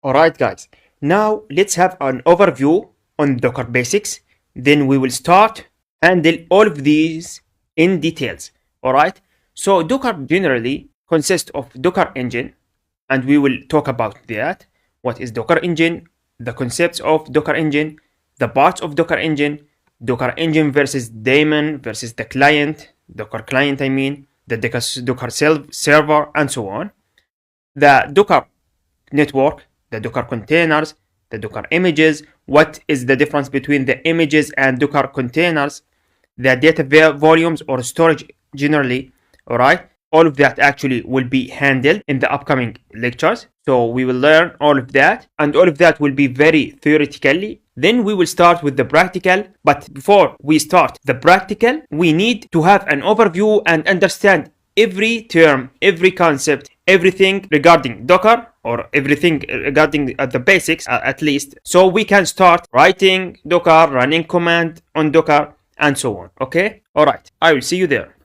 Alright guys, now let's have an overview on Docker basics. Then we will start handle all of these in details. Alright, so Docker generally consists of Docker engine, and we will talk about that. What is Docker engine, the concepts of Docker engine, the parts of Docker engine versus daemon versus the client, Docker client I mean, the Docker server, and so on. The Docker network, the Docker containers, the Docker images, what is the difference between the images and Docker containers, the data volumes or storage generally, all right? All of that actually will be handled in the upcoming lectures. So we will learn all of that, and all of that will be very theoretically. Then we will start with the practical. But before we start the practical, we need to have an overview and understand every term, every concept, everything regarding Docker, or everything regarding the basics at least, so we can start writing Docker, running command on Docker, and so on. Okay? Alright, I will see you there.